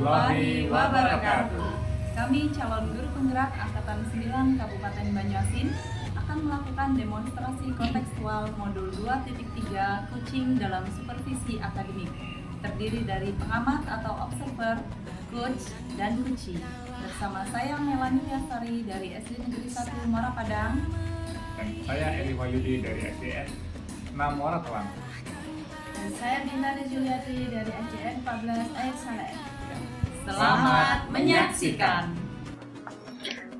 warahmatullahi wabarakatuh. Kami calon guru penggerak Angkatan 9 Kabupaten Banyuasin akan melakukan demonstrasi kontekstual modul 2.3 Coaching dalam supervisi akademik, terdiri dari pengamat atau observer, coach, dan coachee. Bersama saya Melani Yasari dari SD Negeri 1 Muara Padang. Dan saya Eri Wahyudi dari SDN 6 Muara Telang. Dan saya Bintari Juliati dari SDN 14 Air Saleh. Selamat menyaksikan.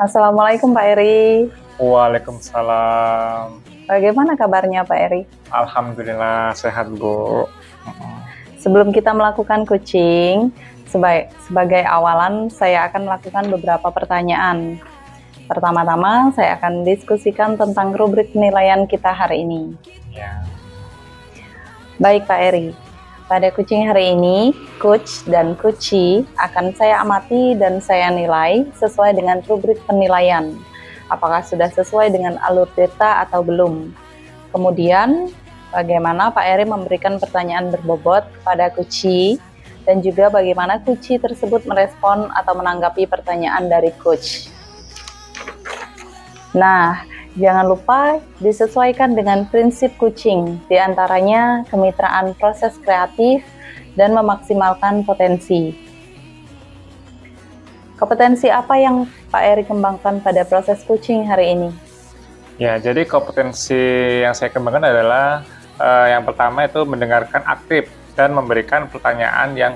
Assalamualaikum Pak Eri. Waalaikumsalam. Bagaimana kabarnya Pak Eri? Alhamdulillah sehat, Bu. Sebelum kita melakukan coaching, sebagai awalan saya akan melakukan beberapa pertanyaan. Pertama-tama saya akan diskusikan tentang rubrik penilaian kita hari ini. Ya. Baik Pak Eri, pada coaching hari ini, coach dan coachee akan saya amati dan saya nilai sesuai dengan rubrik penilaian. Apakah sudah sesuai dengan alur data atau belum? Kemudian, bagaimana Pak Eri memberikan pertanyaan berbobot kepada coachee dan juga bagaimana coachee tersebut merespon atau menanggapi pertanyaan dari coach. Nah, jangan lupa disesuaikan dengan prinsip coaching, diantaranya kemitraan proses kreatif dan memaksimalkan potensi. Kompetensi apa yang Pak Eri kembangkan pada proses coaching hari ini? Ya, jadi kompetensi yang saya kembangkan adalah yang pertama itu mendengarkan aktif dan memberikan pertanyaan yang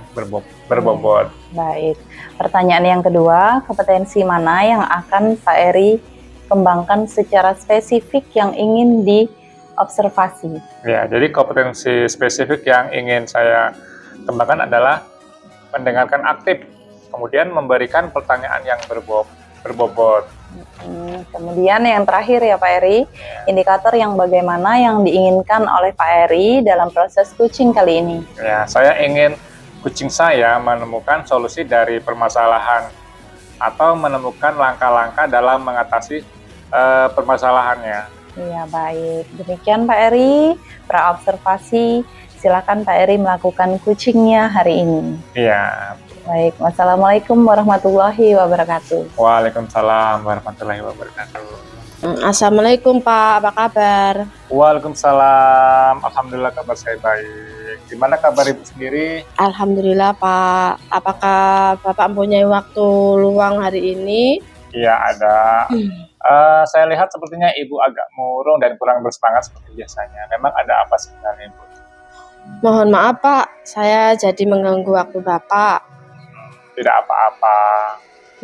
berbobot. Baik. Pertanyaan yang kedua, kompetensi mana yang akan Pak Eri kembangkan secara spesifik yang ingin diobservasi? Ya, jadi kompetensi spesifik yang ingin saya kembangkan adalah mendengarkan aktif, kemudian memberikan pertanyaan yang berbobot. Kemudian yang terakhir ya Pak Eri, indikator yang bagaimana yang diinginkan oleh Pak Eri dalam proses coaching kali ini? Ya, saya ingin coaching saya menemukan solusi dari permasalahan atau menemukan langkah-langkah dalam mengatasi permasalahannya. Iya baik, demikian Pak Eri, praobservasi. Silakan Pak Eri melakukan coachingnya hari ini. Iya. Baik, wassalamualaikum warahmatullahi wabarakatuh. Waalaikumsalam warahmatullahi wabarakatuh. Assalamualaikum Pak, apa kabar? Waalaikumsalam, alhamdulillah kabar saya baik. Gimana kabar Ibu sendiri? Alhamdulillah Pak, apakah Bapak mempunyai waktu luang hari ini? Iya ada. Saya lihat sepertinya Ibu agak murung dan kurang bersemangat seperti biasanya. Memang ada apa sebenarnya Ibu? Mohon maaf Pak, saya jadi mengganggu waktu Bapak. Tidak apa-apa.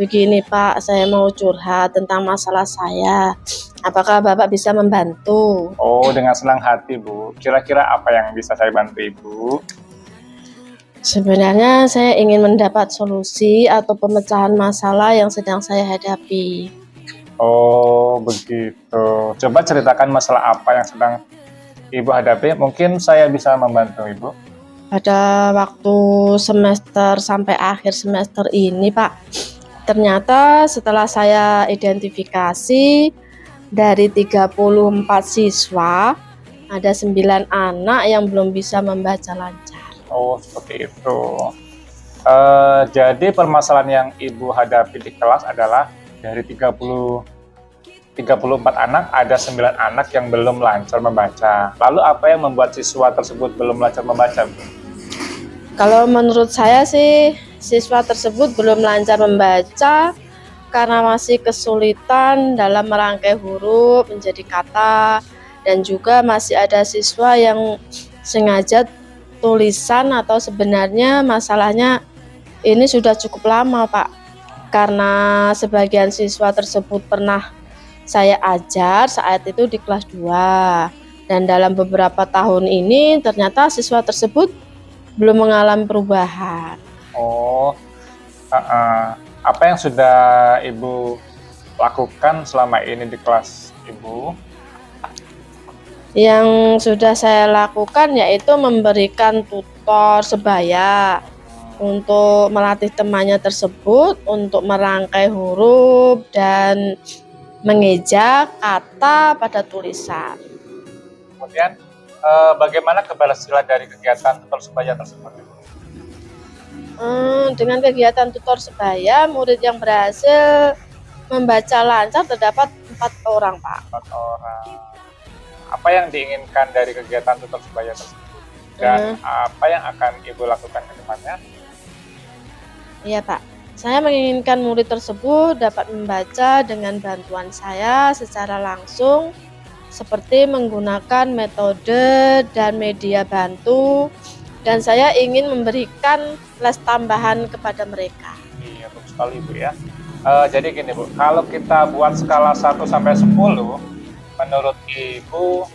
Begini Pak, saya mau curhat tentang masalah saya. Apakah Bapak bisa membantu? Oh, dengan senang hati Bu. Kira-kira apa yang bisa saya bantu Ibu? Sebenarnya saya ingin mendapat solusi atau pemecahan masalah yang sedang saya hadapi. Oh, begitu. Coba ceritakan masalah apa yang sedang Ibu hadapi. Mungkin saya bisa membantu Ibu. Pada waktu semester sampai akhir semester ini Pak, ternyata setelah saya identifikasi dari 34 siswa, ada 9 anak yang belum bisa membaca lancar. Oh, seperti itu. Jadi permasalahan yang Ibu hadapi di kelas adalah dari 34 anak, ada 9 anak yang belum lancar membaca. Lalu apa yang membuat siswa tersebut belum lancar membaca, Bu? Kalau menurut saya sih, siswa tersebut belum lancar membaca karena masih kesulitan dalam merangkai huruf menjadi kata, dan juga masih ada siswa yang sengaja tulisan atau sebenarnya masalahnya ini sudah cukup lama Pak, karena sebagian siswa tersebut pernah saya ajar saat itu di kelas 2, dan dalam beberapa tahun ini ternyata siswa tersebut belum mengalami perubahan. Oh, apa yang sudah Ibu lakukan selama ini di kelas Ibu? Yang sudah saya lakukan yaitu memberikan tutor sebaya untuk melatih temannya tersebut untuk merangkai huruf dan mengeja kata pada tulisan. Kemudian bagaimana keberhasilan dari kegiatan tutor sebaya tersebut? dengan kegiatan tutor sebaya, murid yang berhasil membaca lancar terdapat 4 orang, Pak. 4 orang. Apa yang diinginkan dari kegiatan tutor sebaya tersebut? Dan apa yang akan Ibu lakukan ke depannya? Iya, Pak. Saya menginginkan murid tersebut dapat membaca dengan bantuan saya secara langsung, seperti menggunakan metode dan media bantu, dan saya ingin memberikan les tambahan kepada mereka. Iya, bagus sekali Ibu ya. Jadi gini Bu, kalau kita buat skala 1 sampai 10, menurut Ibu,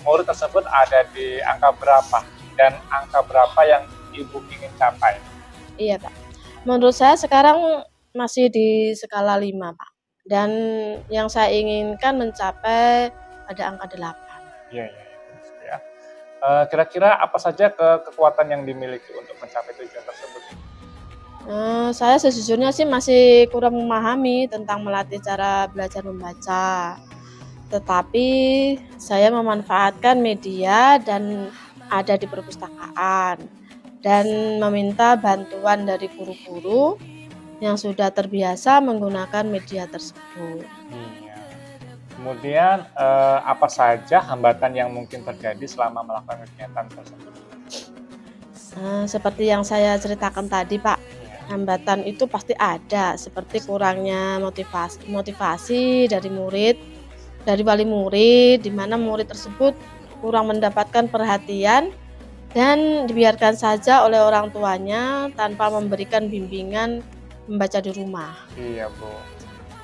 murid tersebut ada di angka berapa? Dan angka berapa yang Ibu ingin capai? Iya, Pak. Menurut saya sekarang masih di skala 5, Pak. Dan yang saya inginkan mencapai pada angka 8. Iya, bagus ya. Kira-kira apa saja kekuatan yang dimiliki untuk mencapai tujuan tersebut? Saya sejujurnya sih masih kurang memahami tentang melatih cara belajar membaca. Tetapi saya memanfaatkan media dan ada di perpustakaan dan meminta bantuan dari guru-guru yang sudah terbiasa menggunakan media tersebut. Iya. Kemudian apa saja hambatan yang mungkin terjadi selama melakukan kegiatan tersebut? Seperti yang saya ceritakan tadi, Pak, hambatan itu pasti ada, seperti kurangnya motivasi dari wali murid, di mana murid tersebut kurang mendapatkan perhatian dan dibiarkan saja oleh orang tuanya tanpa memberikan bimbingan membaca di rumah. Iya Bu.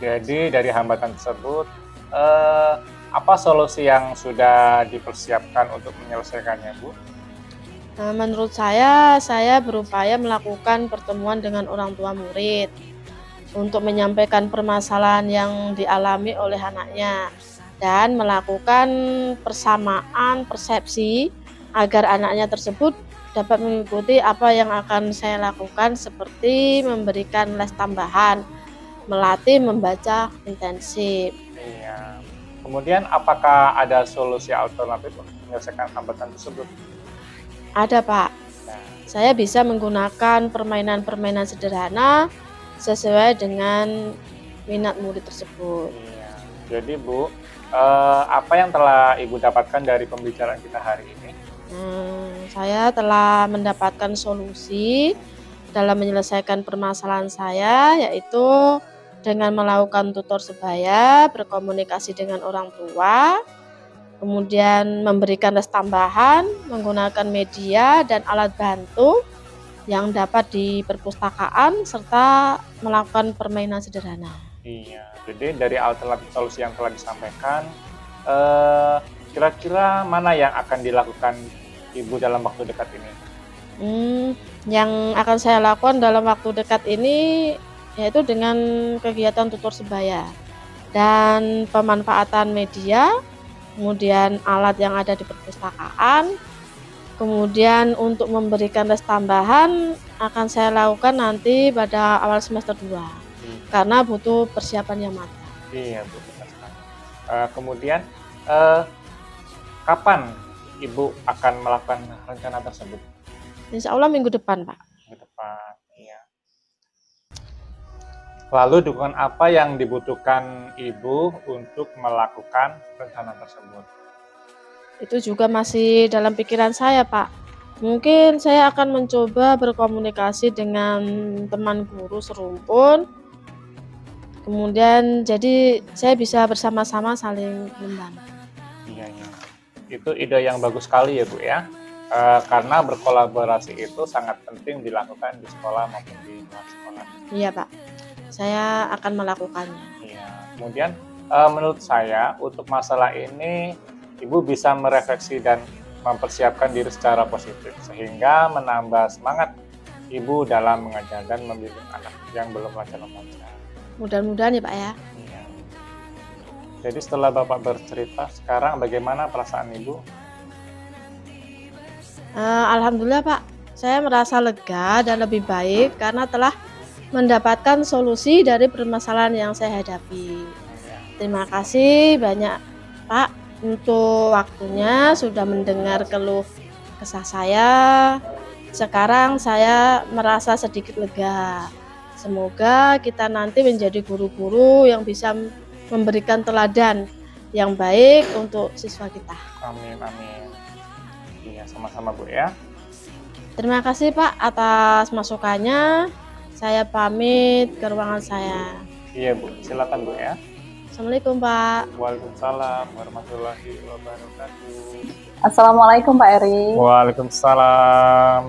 Jadi dari hambatan tersebut, apa solusi yang sudah dipersiapkan untuk menyelesaikannya Bu? Menurut saya berupaya melakukan pertemuan dengan orang tua murid untuk menyampaikan permasalahan yang dialami oleh anaknya dan melakukan persamaan persepsi agar anaknya tersebut dapat mengikuti apa yang akan saya lakukan, seperti memberikan les tambahan, melatih membaca intensif. Iya. Kemudian apakah ada solusi alternatif untuk menyelesaikan hambatan tersebut? Ada, Pak. Nah, Saya bisa menggunakan permainan-permainan sederhana sesuai dengan minat murid tersebut. iya. Jadi Bu, apa yang telah Ibu dapatkan dari pembicaraan kita hari ini? Saya telah mendapatkan solusi dalam menyelesaikan permasalahan saya, yaitu dengan melakukan tutor sebaya, berkomunikasi dengan orang tua, kemudian memberikan les tambahan, menggunakan media dan alat bantu yang dapat di perpustakaan, serta melakukan permainan sederhana. Iya. Jadi dari alternatif solusi yang telah disampaikan, kira-kira mana yang akan dilakukan Ibu dalam waktu dekat ini? Yang akan saya lakukan dalam waktu dekat ini yaitu dengan kegiatan tutor sebaya dan pemanfaatan media, kemudian alat yang ada di perpustakaan, kemudian untuk memberikan les tambahan akan saya lakukan nanti pada awal semester 2 karena butuh persiapan yang matang. Iya Bu, benar sekali. Kemudian kapan Ibu akan melakukan rencana tersebut? Insya Allah minggu depan, Pak. Ke depan, iya. Lalu dukungan apa yang dibutuhkan Ibu untuk melakukan rencana tersebut? Itu juga masih dalam pikiran saya, Pak. Mungkin saya akan mencoba berkomunikasi dengan teman guru serumpun. Kemudian jadi saya bisa bersama-sama saling membantu. Iya. Itu ide yang bagus sekali ya Bu ya. Karena berkolaborasi itu sangat penting dilakukan di sekolah maupun di luar sekolah. Iya, Pak. Saya akan melakukannya. Iya. Kemudian menurut saya untuk masalah ini Ibu bisa merefleksi dan mempersiapkan diri secara positif sehingga menambah semangat Ibu dalam mengajar dan membimbing anak yang belum lancar membaca. Mudah-mudahan ya, Pak ya. Iya. Jadi setelah Bapak bercerita, sekarang bagaimana perasaan Ibu? Alhamdulillah, Pak. Saya merasa lega dan lebih baik karena telah mendapatkan solusi dari permasalahan yang saya hadapi. Terima kasih banyak, Pak, untuk waktunya sudah mendengar keluh kesah saya. Sekarang saya merasa sedikit lega. Semoga kita nanti menjadi guru-guru yang bisa memberikan teladan yang baik untuk siswa kita. Amin, amin. Iya, sama-sama Bu ya. Terima kasih Pak atas masukannya. Saya pamit ke ruangan saya. Iya Bu, silakan Bu ya. Assalamualaikum Pak. Waalaikumsalam warahmatullahi wabarakatuh. Assalamualaikum Pak Eri. Waalaikumsalam.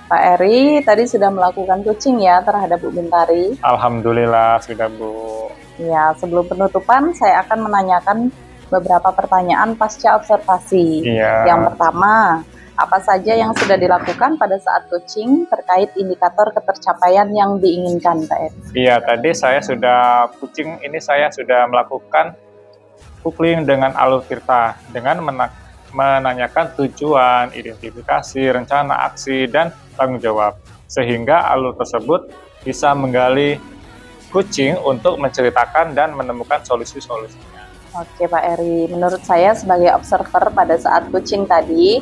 Pak Eri tadi sudah melakukan coaching ya terhadap Bu Bintari. Alhamdulillah sudah Bu. Ya, sebelum penutupan saya akan menanyakan beberapa pertanyaan pasca observasi. Iya. Yang pertama, apa saja yang sudah dilakukan pada saat coaching terkait indikator ketercapaian yang diinginkan, Pak Eri? Iya, tadi saya sudah saya sudah melakukan coupling dengan Alur Tirta dengan menanyakan tujuan, identifikasi, rencana aksi, dan tanggung jawab. Sehingga alur tersebut bisa menggali coaching untuk menceritakan dan menemukan solusi-solusinya. Oke Pak Eri, menurut saya sebagai observer pada saat coaching tadi,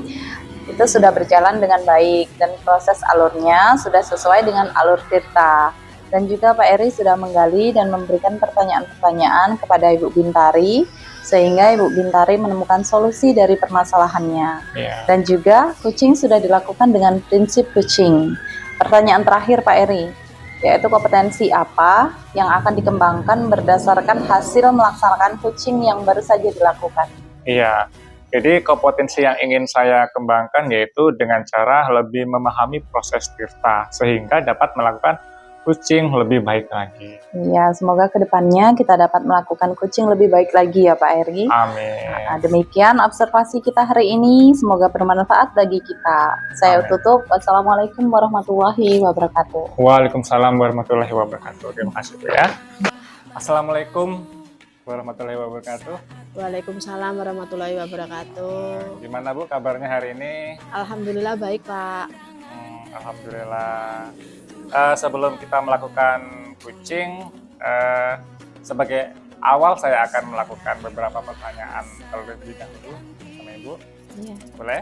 itu sudah berjalan dengan baik dan proses alurnya sudah sesuai dengan Alur Tirta. Dan juga Pak Eri sudah menggali dan memberikan pertanyaan-pertanyaan kepada Ibu Bintari, sehingga Ibu Bintari menemukan solusi dari permasalahannya. Iya. Dan juga coaching sudah dilakukan dengan prinsip coaching. Pertanyaan terakhir Pak Eri, yaitu kompetensi apa yang akan dikembangkan berdasarkan hasil melaksanakan coaching yang baru saja dilakukan? Iya. Jadi kompetensi yang ingin saya kembangkan yaitu dengan cara lebih memahami proses Tirta sehingga dapat melakukan coaching lebih baik lagi. Iya, semoga kedepannya kita dapat melakukan coaching lebih baik lagi ya Pak Eri. Amin. Nah, demikian observasi kita hari ini, semoga bermanfaat bagi kita. Saya Amin. tutup, wassalamualaikum warahmatullahi wabarakatuh. Waalaikumsalam warahmatullahi wabarakatuh. Terima kasih Bu ya. Assalamualaikum warahmatullahi wabarakatuh. Waalaikumsalam warahmatullahi wabarakatuh. Gimana Bu kabarnya hari ini? Alhamdulillah baik Pak. Alhamdulillah. Sebelum kita melakukan coaching, sebagai awal saya akan melakukan beberapa pertanyaan terlebih dahulu sama Ibu. Iya. Boleh?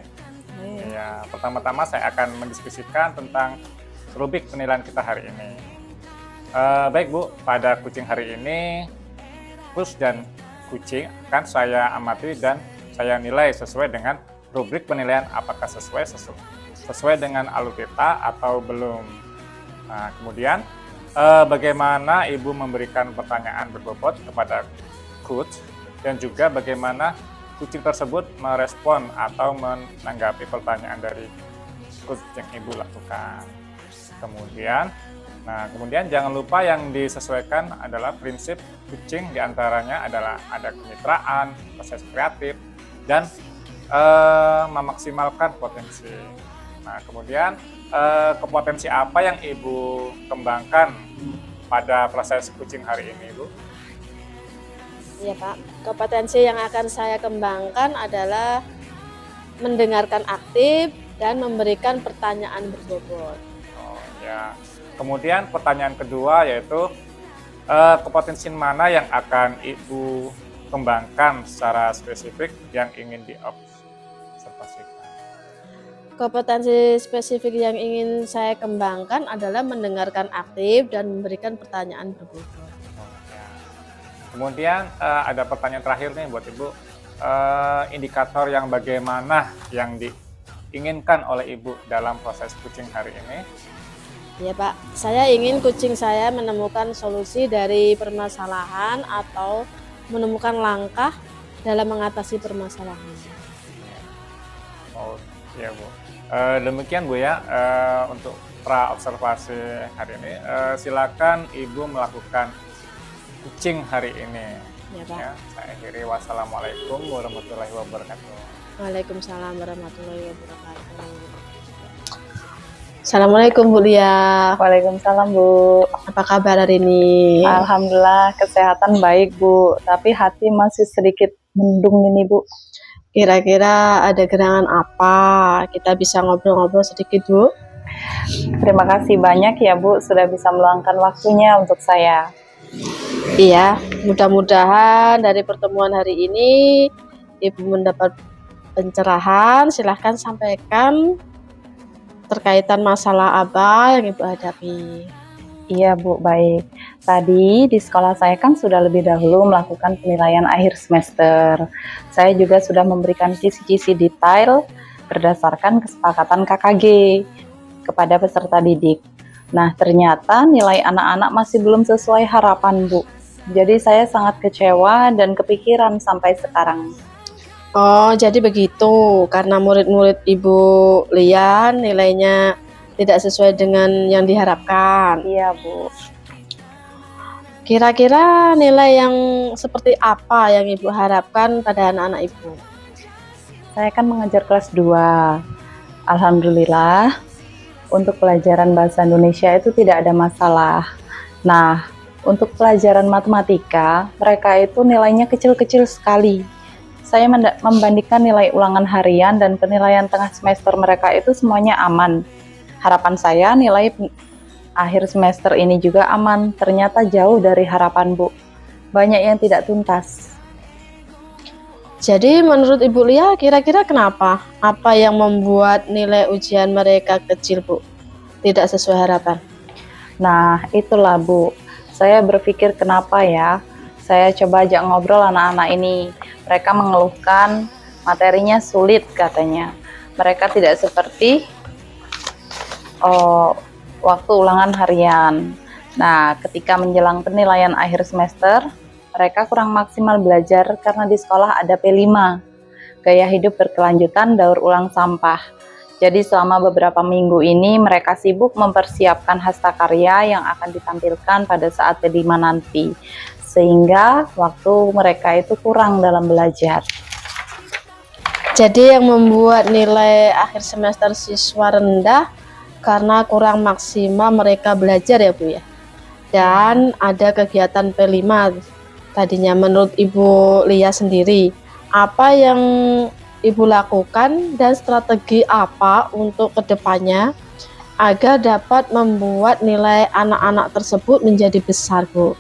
Baik. Ya, pertama-tama saya akan mendiskusikan tentang rubrik penilaian kita hari ini. Baik Bu, pada coaching hari ini, coach dan coaching akan saya amati dan saya nilai sesuai dengan rubrik penilaian apakah sesuai dengan Alur Tirta atau belum. Nah, kemudian bagaimana Ibu memberikan pertanyaan berbobot kepada coach dan juga bagaimana coaching tersebut merespon atau menanggapi pertanyaan dari coach yang Ibu lakukan. Kemudian jangan lupa yang disesuaikan adalah prinsip coaching, diantaranya adalah ada kemitraan, proses kreatif, dan memaksimalkan potensi. Nah, kemudian kompetensi apa yang Ibu kembangkan pada proses coaching hari ini, Bu? Iya Pak, kompetensi yang akan saya kembangkan adalah mendengarkan aktif dan memberikan pertanyaan berbobot. Oh ya. Kemudian pertanyaan kedua yaitu kompetensi mana yang akan Ibu kembangkan secara spesifik yang ingin diobservasikan? Kompetensi spesifik yang ingin saya kembangkan adalah mendengarkan aktif dan memberikan pertanyaan berbobot. Kemudian ada pertanyaan terakhir nih buat Ibu, indikator yang bagaimana yang diinginkan oleh Ibu dalam proses coaching hari ini? Ya Pak, saya ingin coaching saya menemukan solusi dari permasalahan atau menemukan langkah dalam mengatasi permasalahan. Oh iya Bu. Demikian Bu ya untuk pra observasi hari ini. Silakan Ibu melakukan coaching hari ini. Ya Pak. Ya, saya akhiri. Wassalamualaikum warahmatullahi wabarakatuh. Waalaikumsalam warahmatullahi wabarakatuh. Assalamualaikum Bu Lia. Waalaikumsalam Bu. Apa kabar hari ini? Alhamdulillah kesehatan baik Bu, tapi hati masih sedikit mendung ini Bu. Kira-kira ada gerangan apa? Kita bisa ngobrol-ngobrol sedikit Bu. Terima kasih banyak ya Bu sudah bisa meluangkan waktunya untuk saya. Iya, mudah-mudahan dari pertemuan hari ini Ibu mendapat pencerahan. Silahkan sampaikan terkaitan masalah apa yang Ibu hadapi. Iya Bu, baik. Tadi di sekolah saya kan sudah lebih dahulu melakukan penilaian akhir semester. Saya juga sudah memberikan kisi-kisi detail berdasarkan kesepakatan KKG kepada peserta didik. Nah, ternyata nilai anak-anak masih belum sesuai harapan Bu. Jadi saya sangat kecewa dan kepikiran sampai sekarang. Oh, jadi begitu. Karena murid-murid Ibu Lian nilainya tidak sesuai dengan yang diharapkan. Iya Bu. Kira-kira nilai yang seperti apa yang Ibu harapkan pada anak-anak Ibu? Saya kan mengajar kelas 2. Alhamdulillah, untuk pelajaran bahasa Indonesia itu tidak ada masalah. Nah, untuk pelajaran matematika, mereka itu nilainya kecil-kecil sekali. Saya membandingkan nilai ulangan harian dan penilaian tengah semester mereka itu semuanya aman. Harapan saya nilai akhir semester ini juga aman. Ternyata jauh dari harapan Bu. Banyak yang tidak tuntas. Jadi menurut Ibu Lia kira-kira kenapa? Apa yang membuat nilai ujian mereka kecil Bu? Tidak sesuai harapan. Nah, itulah Bu. Saya berpikir kenapa ya? Saya coba ajak ngobrol anak-anak ini. Mereka mengeluhkan materinya sulit katanya. Mereka tidak seperti waktu ulangan harian. Nah, ketika menjelang penilaian akhir semester, mereka kurang maksimal belajar karena di sekolah ada P5, gaya hidup berkelanjutan daur ulang sampah. Jadi selama beberapa minggu ini mereka sibuk mempersiapkan hastakarya yang akan ditampilkan pada saat P5 nanti. Sehingga waktu mereka itu kurang dalam belajar. Jadi yang membuat nilai akhir semester siswa rendah karena kurang maksimal mereka belajar ya Bu ya. Dan ada kegiatan P5 tadinya. Menurut Ibu Lia sendiri, apa yang Ibu lakukan dan strategi apa untuk kedepannya agar dapat membuat nilai anak-anak tersebut menjadi besar Bu?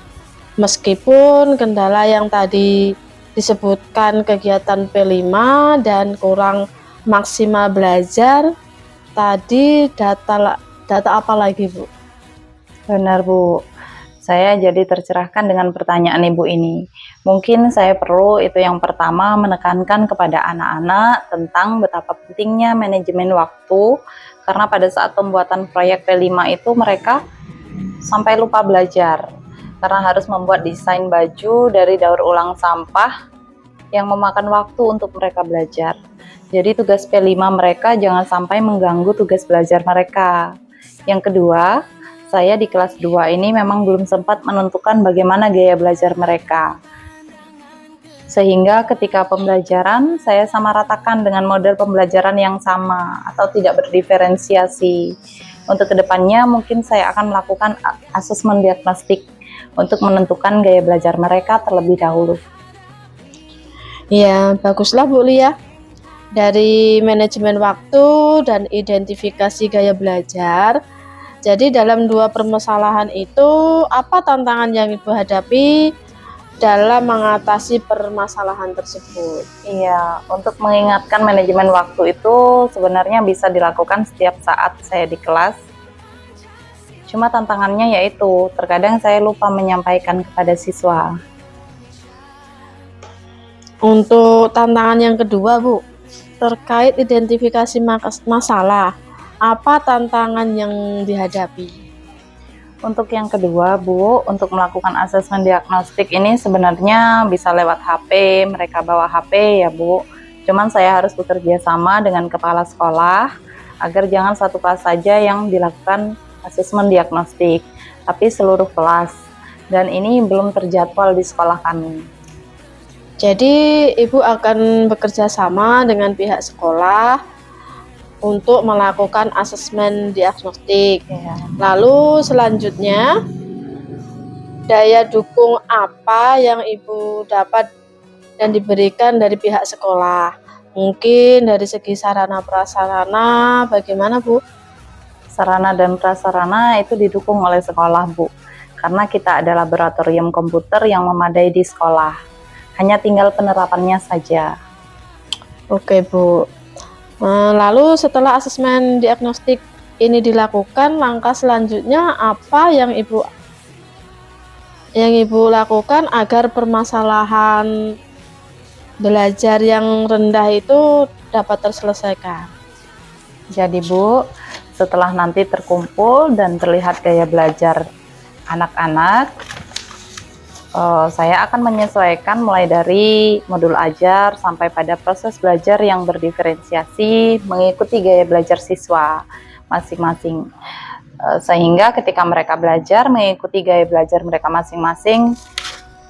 Meskipun kendala yang tadi disebutkan kegiatan P5 dan kurang maksimal belajar, tadi data apa lagi Bu? Benar Bu, saya jadi tercerahkan dengan pertanyaan Ibu ini. Mungkin saya perlu itu yang pertama menekankan kepada anak-anak tentang betapa pentingnya manajemen waktu, karena pada saat pembuatan proyek P5 itu mereka sampai lupa belajar karena harus membuat desain baju dari daur ulang sampah yang memakan waktu untuk mereka belajar. Jadi tugas P5 mereka jangan sampai mengganggu tugas belajar mereka. Yang kedua, saya di kelas 2 ini memang belum sempat menentukan bagaimana gaya belajar mereka. Sehingga ketika pembelajaran, saya sama ratakan dengan model pembelajaran yang sama atau tidak berdiferensiasi. Untuk kedepannya mungkin saya akan melakukan asesmen diagnostik untuk menentukan gaya belajar mereka terlebih dahulu. Ya, baguslah Bu Lia. Dari manajemen waktu dan identifikasi gaya belajar. Jadi dalam dua permasalahan itu, apa tantangan yang Ibu hadapi dalam mengatasi permasalahan tersebut? Iya, untuk mengingatkan manajemen waktu itu sebenarnya bisa dilakukan setiap saat saya di kelas. Cuma tantangannya yaitu, terkadang saya lupa menyampaikan kepada siswa. Untuk tantangan yang kedua Bu, terkait identifikasi masalah, apa tantangan yang dihadapi? Untuk yang kedua Bu, untuk melakukan asesmen diagnostik ini sebenarnya bisa lewat HP, mereka bawa HP ya Bu. Cuman saya harus bekerja sama dengan kepala sekolah, agar jangan satu kelas saja yang dilakukan asesmen diagnostik, tapi seluruh kelas. Dan ini belum terjadwal di sekolah kami. Jadi Ibu akan bekerja sama dengan pihak sekolah untuk melakukan asesmen diagnostik. Ya. Lalu selanjutnya, daya dukung apa yang Ibu dapat dan diberikan dari pihak sekolah? Mungkin dari segi sarana prasarana, bagaimana Bu? Sarana dan prasarana itu didukung oleh sekolah Bu, karena kita ada laboratorium komputer yang memadai di sekolah. Hanya tinggal penerapannya saja. Oke Bu. Lalu setelah asesmen diagnostik ini dilakukan, langkah selanjutnya apa yang Ibu lakukan agar permasalahan belajar yang rendah itu dapat terselesaikan? Jadi Bu, setelah nanti terkumpul dan terlihat gaya belajar anak-anak, saya akan menyesuaikan mulai dari modul ajar sampai pada proses belajar yang berdiferensiasi mengikuti gaya belajar siswa masing-masing. Sehingga ketika mereka belajar mengikuti gaya belajar mereka masing-masing,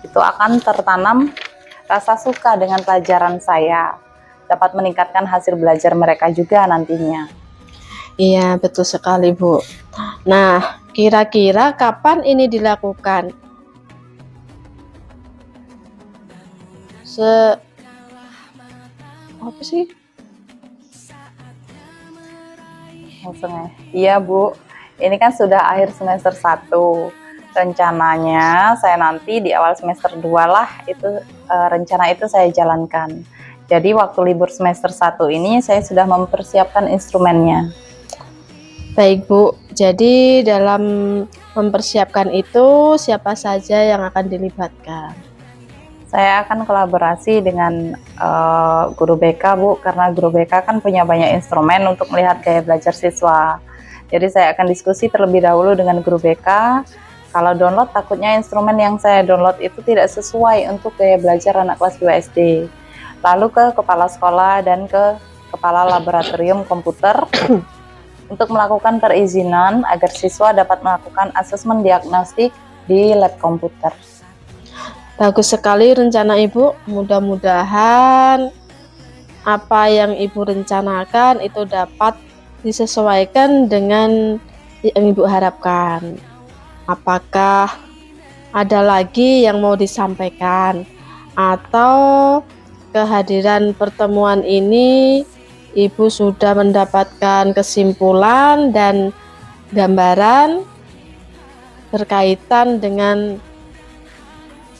itu akan tertanam rasa suka dengan pelajaran saya, dapat meningkatkan hasil belajar mereka juga nantinya. Iya, betul sekali, Bu. Nah, kira-kira kapan ini dilakukan? Apa sih? Langsung ya. Iya Bu, ini kan sudah akhir semester 1. Rencananya saya nanti di awal semester 2 lah, itu rencana itu saya jalankan. Jadi waktu libur semester 1 ini saya sudah mempersiapkan instrumennya. Baik Bu, jadi dalam mempersiapkan itu siapa saja yang akan dilibatkan? Saya akan kolaborasi dengan guru BK Bu, karena guru BK kan punya banyak instrumen untuk melihat gaya belajar siswa. Jadi saya akan diskusi terlebih dahulu dengan guru BK. Kalau download, takutnya instrumen yang saya download itu tidak sesuai untuk gaya belajar anak kelas 2 SD. Lalu ke kepala sekolah dan ke kepala laboratorium komputer untuk melakukan perizinan agar siswa dapat melakukan asesmen diagnostik di lab komputer. Bagus sekali rencana Ibu. Mudah-mudahan apa yang Ibu rencanakan itu dapat disesuaikan dengan yang Ibu harapkan. Apakah ada lagi yang mau disampaikan, atau kehadiran pertemuan ini Ibu sudah mendapatkan kesimpulan dan gambaran berkaitan dengan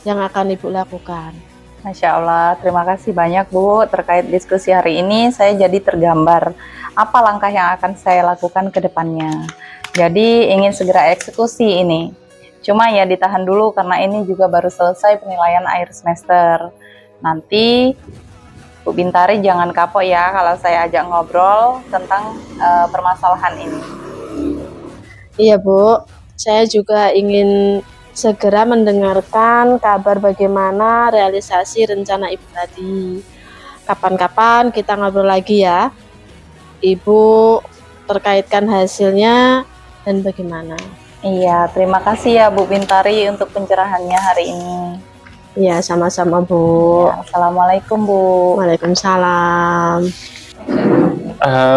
yang akan Ibu lakukan? Masya Allah, terima kasih banyak Bu. Terkait diskusi hari ini, saya jadi tergambar apa langkah yang akan saya lakukan ke depannya. Jadi ingin segera eksekusi ini. Cuma ya ditahan dulu karena ini juga baru selesai penilaian akhir semester. Nanti Bu Bintari jangan kapok ya kalau saya ajak ngobrol tentang permasalahan ini. Iya Bu, saya juga ingin segera mendengarkan kabar bagaimana realisasi rencana Ibu tadi. Kapan-kapan kita ngobrol lagi ya, Ibu, terkaitkan hasilnya dan bagaimana. Iya, terima kasih ya Bu Bintari untuk pencerahannya hari ini. Iya, sama-sama Bu. Ya, Assalamualaikum Bu. Waalaikumsalam.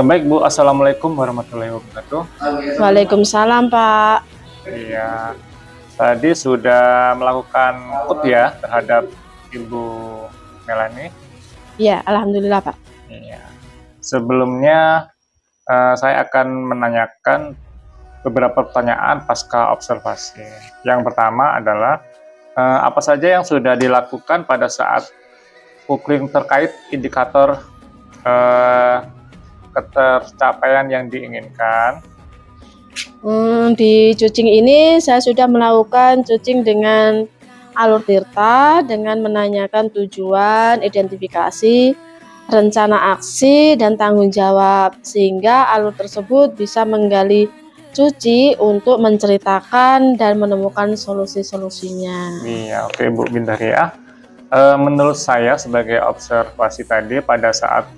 Baik Bu, Assalamualaikum warahmatullahi wabarakatuh. Waalaikumsalam Pak. Iya, tadi sudah melakukan KUT ya terhadap Ibu Melani. Iya, alhamdulillah Pak. Iya. Sebelumnya saya akan menanyakan beberapa pertanyaan pasca observasi. Yang pertama adalah apa saja yang sudah dilakukan pada saat pukling terkait indikator ketercapaian yang diinginkan. Di cucing ini saya sudah melakukan cucing dengan alur tirta dengan menanyakan tujuan, identifikasi, rencana aksi, dan tanggung jawab, sehingga alur tersebut bisa menggali cuci untuk menceritakan dan menemukan solusi-solusinya. Iya, oke Bu Bintari ya. Menurut saya sebagai observasi tadi pada saat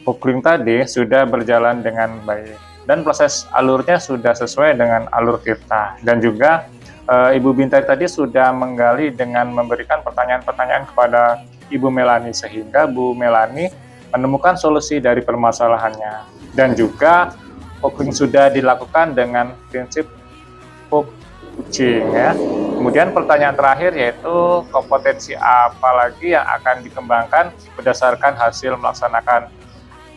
pukling tadi sudah berjalan dengan baik dan proses alurnya sudah sesuai dengan alur tirta, dan juga Ibu Bintari tadi sudah menggali dengan memberikan pertanyaan-pertanyaan kepada Ibu Melani sehingga Bu Melani menemukan solusi dari permasalahannya, dan juga pukling sudah dilakukan dengan prinsip kucing ya. Kemudian pertanyaan terakhir yaitu kompetensi apa lagi yang akan dikembangkan berdasarkan hasil melaksanakan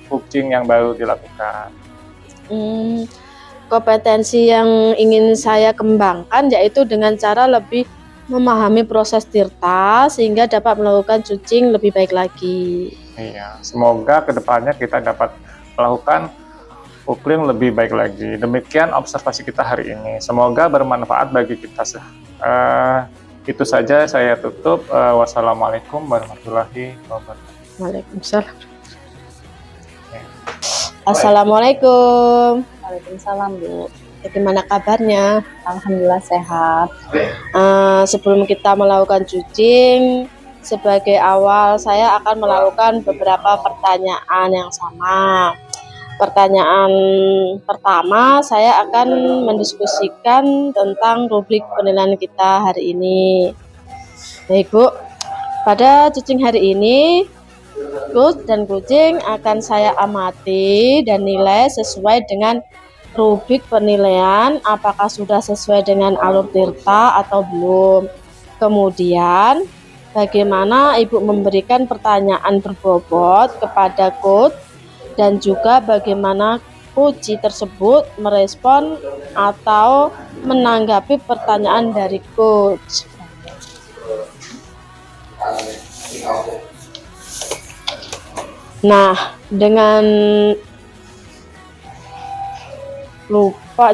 kucing yang baru dilakukan. Kompetensi yang ingin saya kembangkan yaitu dengan cara lebih memahami proses tirta sehingga dapat melakukan cucing lebih baik lagi. Iya, semoga kedepannya kita dapat melakukan Uklim lebih baik lagi. Demikian observasi kita hari ini. Semoga bermanfaat bagi kita. Itu saja saya tutup. Wassalamualaikum warahmatullahi wabarakatuh. Waalaikumsalam. Assalamualaikum. Waalaikumsalam, Bu. Bagaimana kabarnya? Alhamdulillah sehat. Sebelum kita melakukan cucing, sebagai awal saya akan melakukan beberapa pertanyaan yang sama. Pertanyaan pertama, saya akan mendiskusikan tentang rubrik penilaian kita hari ini. Baik, Bu. Pada cucing hari ini, Coach dan kucing akan saya amati dan nilai sesuai dengan rubrik penilaian, apakah sudah sesuai dengan alur tirta atau belum. Kemudian, bagaimana Ibu memberikan pertanyaan berbobot kepada Coach, dan juga bagaimana kuci tersebut merespon atau menanggapi pertanyaan dari Coach. Nah, dengan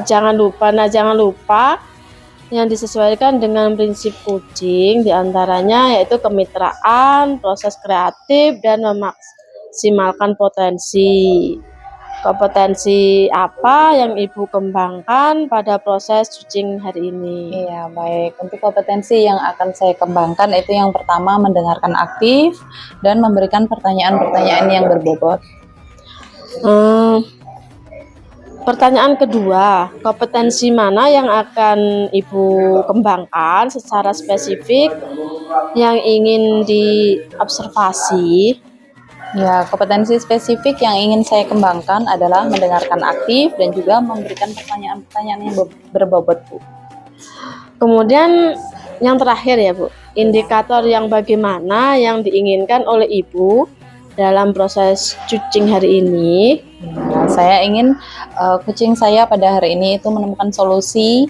jangan lupa yang disesuaikan dengan prinsip kucing, diantaranya yaitu kemitraan, proses kreatif, dan memaksimalkan potensi. Kompetensi apa yang Ibu kembangkan pada proses cucing hari ini? Iya, baik. Untuk kompetensi yang akan saya kembangkan itu yang pertama mendengarkan aktif dan memberikan pertanyaan-pertanyaan yang berbobot. Pertanyaan kedua, kompetensi mana yang akan Ibu kembangkan secara spesifik yang ingin diobservasi? Ya, kompetensi spesifik yang ingin saya kembangkan adalah mendengarkan aktif dan juga memberikan pertanyaan-pertanyaan yang berbobot, Bu. Kemudian yang terakhir ya, Bu, indikator yang bagaimana yang diinginkan oleh Ibu dalam proses cucing hari ini? Nah, saya ingin kucing saya pada hari ini itu menemukan solusi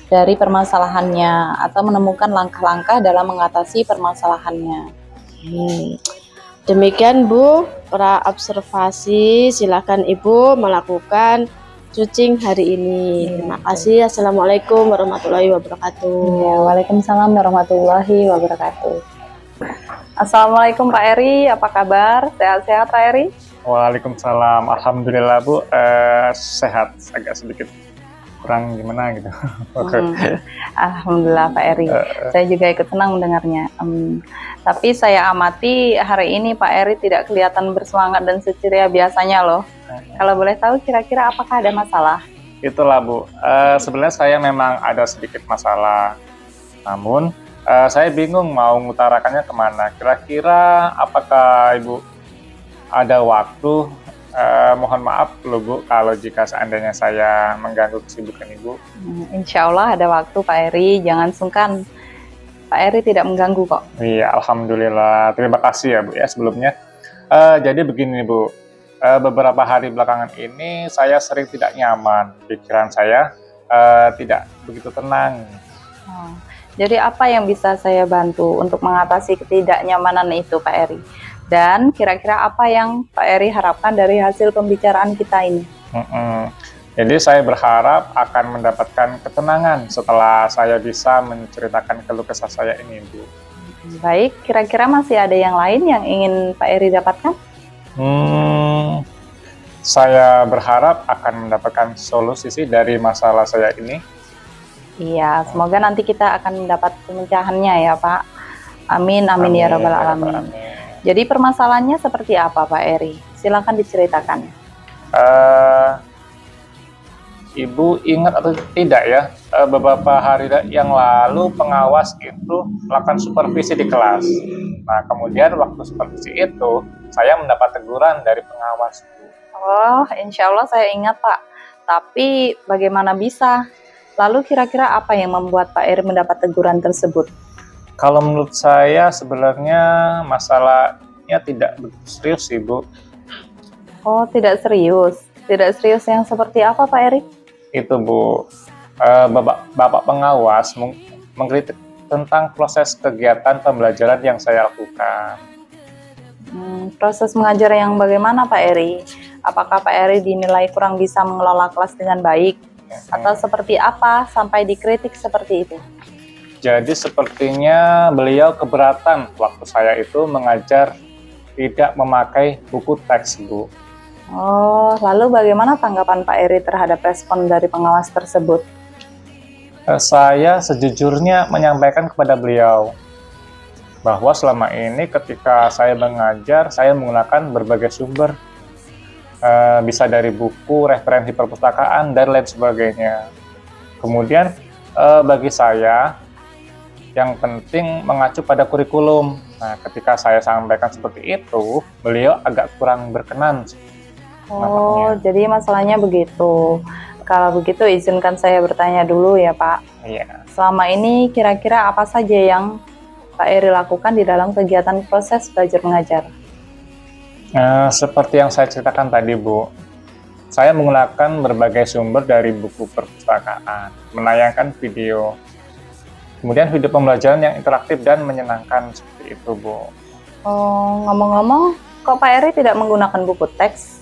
dari permasalahannya atau menemukan langkah-langkah dalam mengatasi permasalahannya. Demikian, Bu, pra observasi. Silakan Ibu melakukan cucing hari ini. Terima kasih. Assalamualaikum warahmatullahi wabarakatuh. Ya, waalaikumsalam warahmatullahi wabarakatuh. Assalamualaikum Pak Eri, apa kabar? Sehat-sehat Pak Eri? Waalaikumsalam. Alhamdulillah, Bu. Sehat. Agak sedikit kurang gimana gitu. Alhamdulillah Pak Eri. Saya juga ikut senang mendengarnya. Tapi saya amati hari ini Pak Eri tidak kelihatan bersemangat dan seceria biasanya loh. Kalau boleh tahu kira-kira apakah ada masalah? Itulah, Bu. Sebenarnya saya memang ada sedikit masalah. Namun saya bingung mau mengutarakannya kemana. Kira-kira apakah Ibu ada waktu? Mohon maaf loh, Bu, kalau jika seandainya saya mengganggu kesibukan Ibu. Insya Allah ada waktu Pak Eri, jangan sungkan. Pak Eri tidak mengganggu kok. Iya, Alhamdulillah. Terima kasih ya, Bu, ya sebelumnya. Jadi begini, Bu. Beberapa hari belakangan ini saya sering tidak nyaman. Pikiran saya tidak begitu tenang. Jadi apa yang bisa saya bantu untuk mengatasi ketidaknyamanan itu Pak Eri? Dan kira-kira apa yang Pak Eri harapkan dari hasil pembicaraan kita ini? Jadi saya berharap akan mendapatkan ketenangan setelah saya bisa menceritakan keluh kesah saya ini, Bu. Baik, kira-kira masih ada yang lain yang ingin Pak Eri dapatkan? Saya berharap akan mendapatkan solusi sih dari masalah saya ini. Iya, semoga nanti kita akan mendapat pemecahannya ya Pak. Amin, amin, ya rabbal alamin. Jadi permasalahannya seperti apa Pak Eri? Silakan diceritakan. Ibu ingat atau tidak ya, beberapa hari yang lalu pengawas itu melakukan supervisi di kelas. Nah, kemudian waktu supervisi itu, saya mendapat teguran dari pengawas. Oh, insya Allah saya ingat Pak. Tapi bagaimana bisa? Lalu kira-kira apa yang membuat Pak Eri mendapat teguran tersebut? Kalau menurut saya sebenarnya masalahnya tidak begitu serius sih, Bu. Oh, tidak serius. Tidak serius yang seperti apa Pak Eri? Itu, Bu, Bapak pengawas mengkritik tentang proses kegiatan pembelajaran yang saya lakukan. Proses mengajar yang bagaimana Pak Eri? Apakah Pak Eri dinilai kurang bisa mengelola kelas dengan baik? Atau seperti apa sampai dikritik seperti itu? Jadi sepertinya beliau keberatan waktu saya itu mengajar tidak memakai buku teks, Bu. Oh, lalu bagaimana tanggapan Pak Eri terhadap respon dari pengawas tersebut? Saya sejujurnya menyampaikan kepada beliau bahwa selama ini ketika saya mengajar, saya menggunakan berbagai sumber, bisa dari buku, referensi perpustakaan, dan lain sebagainya. Kemudian bagi saya, yang penting mengacu pada kurikulum. Nah, ketika saya sampaikan seperti itu, beliau agak kurang berkenan. Oh, jadi masalahnya begitu. Kalau begitu, izinkan saya bertanya dulu ya, Pak. Iya. Selama ini kira-kira apa saja yang Pak Eri lakukan di dalam kegiatan proses belajar mengajar? Seperti yang saya ceritakan tadi, Bu, saya menggunakan berbagai sumber dari buku perpustakaan, menayangkan video, kemudian video pembelajaran yang interaktif dan menyenangkan seperti itu, Bu. Oh, ngomong-ngomong, kok Pak Eri tidak menggunakan buku teks?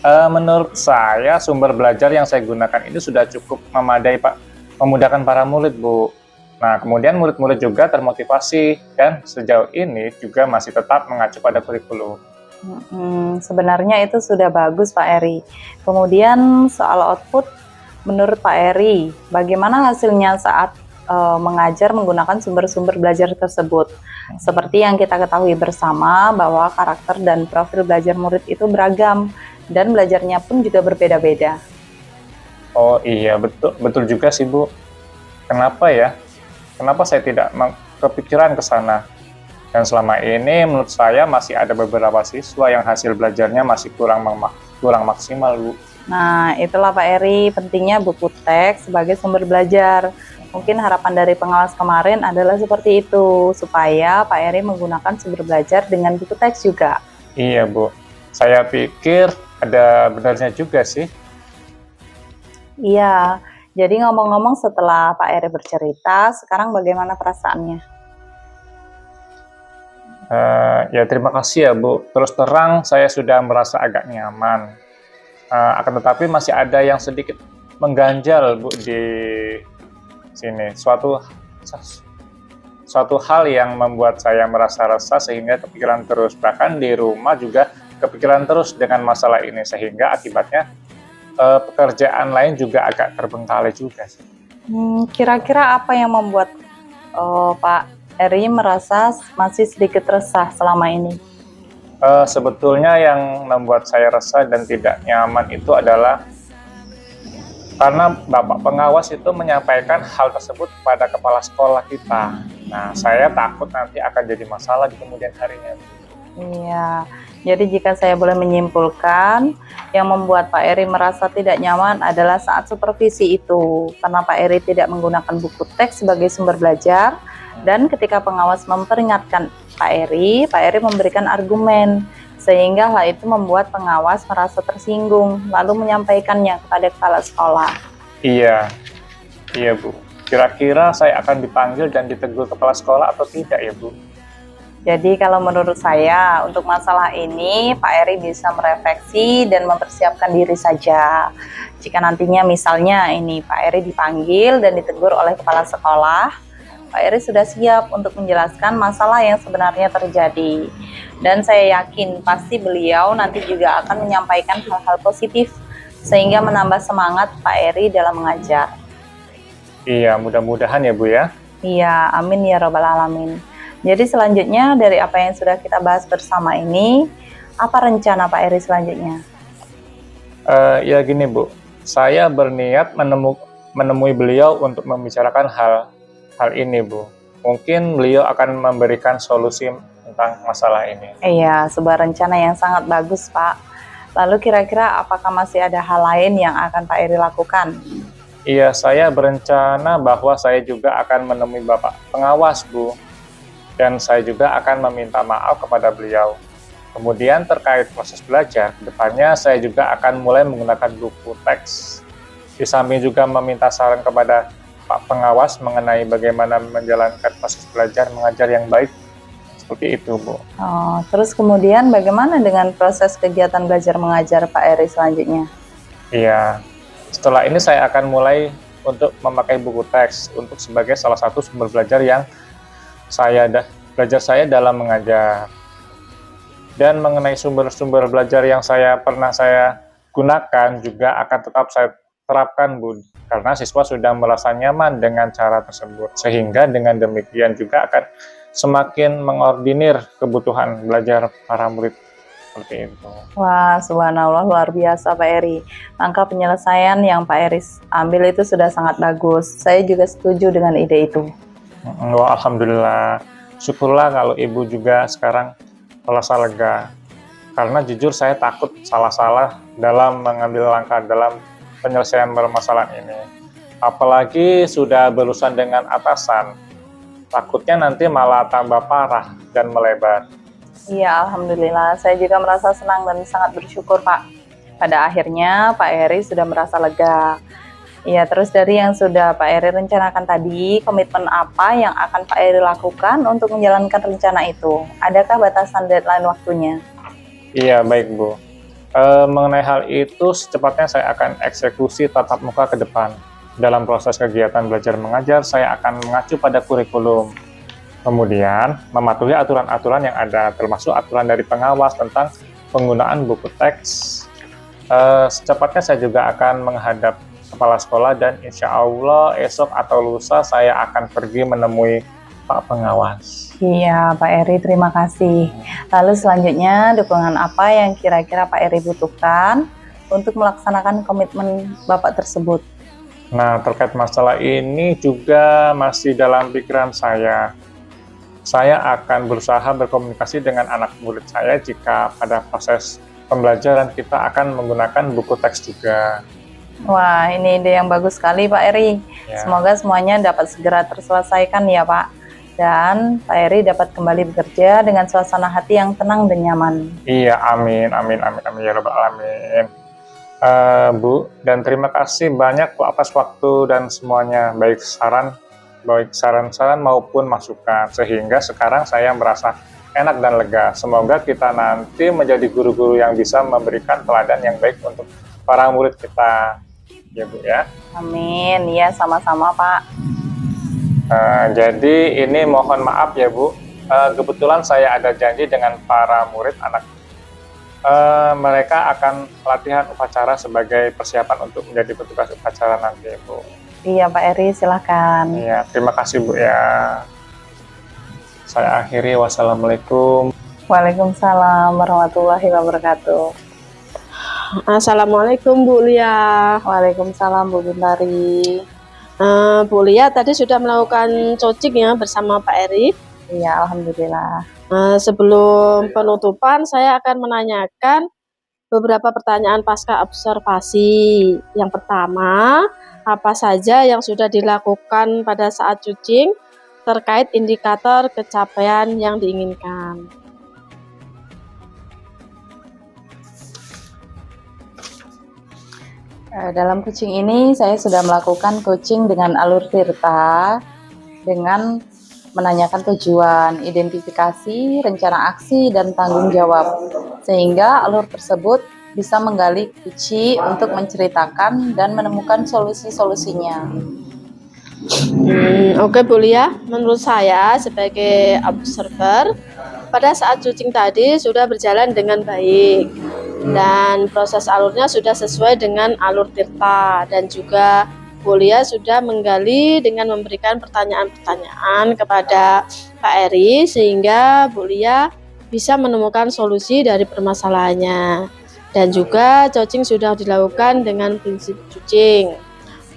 Menurut saya, sumber belajar yang saya gunakan ini sudah cukup memadai, Pak, memudahkan para murid, Bu. Nah, kemudian murid-murid juga termotivasi, dan sejauh ini juga masih tetap mengacu pada kurikulum. Sebenarnya itu sudah bagus, Pak Eri. Kemudian soal output, menurut Pak Eri, bagaimana hasilnya saat mengajar menggunakan sumber-sumber belajar tersebut? Seperti yang kita ketahui bersama bahwa karakter dan profil belajar murid itu beragam dan belajarnya pun juga berbeda-beda. Oh iya, betul juga sih, Bu. Kenapa ya? Kenapa saya tidak kepikiran ke sana? Dan selama ini menurut saya masih ada beberapa siswa yang hasil belajarnya masih kurang maksimal, Bu. Nah, itulah Pak Eri, pentingnya buku teks sebagai sumber belajar. Mungkin harapan dari pengawas kemarin adalah seperti itu, supaya Pak Eri menggunakan sumber belajar dengan buku teks juga. Iya, Bu. Saya pikir ada benarnya juga sih. Iya, jadi ngomong-ngomong setelah Pak Eri bercerita, sekarang bagaimana perasaannya? Ya terima kasih ya, Bu. Terus terang saya sudah merasa agak nyaman. Akan tetapi masih ada yang sedikit mengganjal, Bu, di sini. Suatu hal yang membuat saya merasa resah sehingga kepikiran terus. Bahkan di rumah juga kepikiran terus dengan masalah ini, sehingga akibatnya pekerjaan lain juga agak terbengkalai juga. Kira-kira apa yang membuat Pak Eri merasa masih sedikit resah selama ini? Sebetulnya yang membuat saya resah dan tidak nyaman itu adalah karena Bapak pengawas itu menyampaikan hal tersebut kepada kepala sekolah kita. Nah, saya takut nanti akan jadi masalah di kemudian harinya. Iya, jadi jika saya boleh menyimpulkan, yang membuat Pak Eri merasa tidak nyaman adalah saat supervisi itu, karena Pak Eri tidak menggunakan buku teks sebagai sumber belajar, dan ketika pengawas memperingatkan Pak Eri memberikan argumen, sehingga hal itu membuat pengawas merasa tersinggung, lalu menyampaikannya kepada kepala sekolah. Iya, Bu. Kira-kira saya akan dipanggil dan ditegur kepala sekolah atau tidak ya, Bu? Jadi kalau menurut saya, untuk masalah ini Pak Eri bisa merefleksi dan mempersiapkan diri saja. Jika nantinya misalnya ini Pak Eri dipanggil dan ditegur oleh kepala sekolah, Pak Eri sudah siap untuk menjelaskan masalah yang sebenarnya terjadi. Dan saya yakin pasti beliau nanti juga akan menyampaikan hal-hal positif sehingga menambah semangat Pak Eri dalam mengajar. Iya, mudah-mudahan ya, Bu ya. Iya, amin ya robbal alamin. Jadi selanjutnya dari apa yang sudah kita bahas bersama ini, apa rencana Pak Eri selanjutnya? Ya gini, Bu, saya berniat menemui beliau untuk membicarakan hal ini, Bu. Mungkin beliau akan memberikan solusi tentang masalah ini. Iya, sebuah rencana yang sangat bagus, Pak. Lalu kira-kira apakah masih ada hal lain yang akan Pak Eri lakukan? Iya, saya berencana bahwa saya juga akan menemui Bapak pengawas, Bu. Dan saya juga akan meminta maaf kepada beliau. Kemudian terkait proses belajar, kedepannya saya juga akan mulai menggunakan buku teks. Di samping juga meminta saran kepada Pak pengawas mengenai bagaimana menjalankan proses belajar mengajar yang baik Seperti itu, Bu. Oh, terus kemudian bagaimana dengan proses kegiatan belajar mengajar Pak Eri selanjutnya? Iya, setelah ini saya akan mulai untuk memakai buku teks untuk sebagai salah satu sumber belajar yang belajar saya dalam mengajar. Dan mengenai sumber-sumber belajar yang pernah saya gunakan juga akan tetap saya terapkan, Bu, karena siswa sudah merasa nyaman dengan cara tersebut, sehingga dengan demikian juga akan semakin mengordinir kebutuhan belajar para murid. Seperti itu. Wah, subhanallah, luar biasa Pak Eri. Langkah penyelesaian yang Pak Eri ambil itu sudah sangat bagus. Saya juga setuju dengan ide itu. Wah, alhamdulillah. Syukurlah kalau Ibu juga sekarang merasa lega. Karena jujur saya takut salah-salah dalam mengambil langkah dalam penyelesaian permasalahan ini. Apalagi sudah berurusan dengan atasan. Takutnya nanti malah tambah parah dan melebar. Iya, alhamdulillah. Saya juga merasa senang dan sangat bersyukur, Pak. Pada akhirnya Pak Eri sudah merasa lega. Iya, terus dari yang sudah Pak Eri rencanakan tadi, komitmen apa yang akan Pak Eri lakukan untuk menjalankan rencana itu? Adakah batasan deadline waktunya? Iya, baik, Bu. Mengenai hal itu, secepatnya saya akan eksekusi tatap muka ke depan. Dalam proses kegiatan belajar mengajar, saya akan mengacu pada kurikulum. Kemudian, mematuhi aturan-aturan yang ada, termasuk aturan dari pengawas tentang penggunaan buku teks. Secepatnya saya juga akan menghadap kepala sekolah dan insya Allah esok atau lusa saya akan pergi menemui Pak Pengawas. Iya, Pak Eri, terima kasih. Lalu selanjutnya, dukungan apa yang kira-kira Pak Eri butuhkan untuk melaksanakan komitmen Bapak tersebut? Nah, terkait masalah ini juga masih dalam pikiran saya. Saya akan berusaha berkomunikasi dengan anak murid saya jika pada proses pembelajaran kita akan menggunakan buku teks juga. Wah, ini ide yang bagus sekali Pak Eri. Ya. Semoga semuanya dapat segera terselesaikan ya Pak. Dan Pak Eri dapat kembali bekerja dengan suasana hati yang tenang dan nyaman. Iya, amin, amin, amin, amin, ya rabbal alamin. Bu, dan terima kasih banyak Bu atas waktu dan semuanya, baik saran-saran maupun masukan, sehingga sekarang saya merasa enak dan lega. Semoga kita nanti menjadi guru-guru yang bisa memberikan teladan yang baik untuk para murid kita, ya Bu ya. Amin, ya sama-sama Pak. Jadi ini mohon maaf ya Bu, kebetulan saya ada janji dengan para murid anak. Mereka akan latihan upacara sebagai persiapan untuk menjadi petugas upacara nanti, Bu. Iya, Pak Eri, silahkan. Iya, terima kasih, Bu, ya. Saya akhiri, wassalamualaikum. Waalaikumsalam warahmatullahi wabarakatuh. Assalamualaikum Bu Lia. Waalaikumsalam Bu Bintari. Bu Lia tadi sudah melakukan coaching ya bersama Pak Eri. Iya, alhamdulillah. Sebelum penutupan, saya akan menanyakan beberapa pertanyaan pasca observasi. Yang pertama, apa saja yang sudah dilakukan pada saat coaching terkait indikator capaian yang diinginkan? Dalam coaching ini, saya sudah melakukan coaching dengan alur tirta dengan menanyakan tujuan, identifikasi, rencana aksi, dan tanggung jawab. Sehingga alur tersebut bisa menggali kunci untuk menceritakan dan menemukan solusi-solusinya. Oke Bu Lia, menurut saya sebagai observer, pada saat coaching tadi sudah berjalan dengan baik. Dan proses alurnya sudah sesuai dengan alur tirta, dan juga Bu Lia sudah menggali dengan memberikan pertanyaan-pertanyaan kepada Pak Eri sehingga Bu Lia bisa menemukan solusi dari permasalahannya. Dan juga coaching sudah dilakukan dengan prinsip coaching.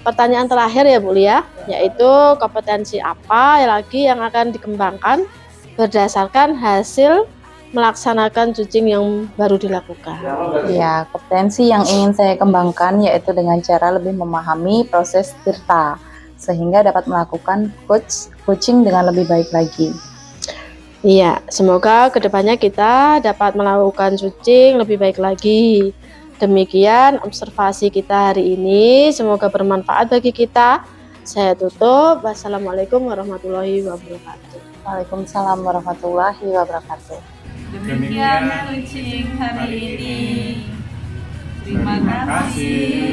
Pertanyaan terakhir ya Bu Lia, yaitu kompetensi apa lagi yang akan dikembangkan berdasarkan hasil melaksanakan coaching yang baru dilakukan. Ya, kompetensi yang ingin saya kembangkan yaitu dengan cara lebih memahami proses tirta sehingga dapat melakukan coaching dengan lebih baik lagi. Iya, semoga kedepannya kita dapat melakukan coaching lebih baik lagi. Demikian observasi kita hari ini, semoga bermanfaat bagi kita. Saya tutup. Wassalamualaikum warahmatullahi wabarakatuh. Waalaikumsalam warahmatullahi wabarakatuh. Demikian kucing hari ini. Terima kasih.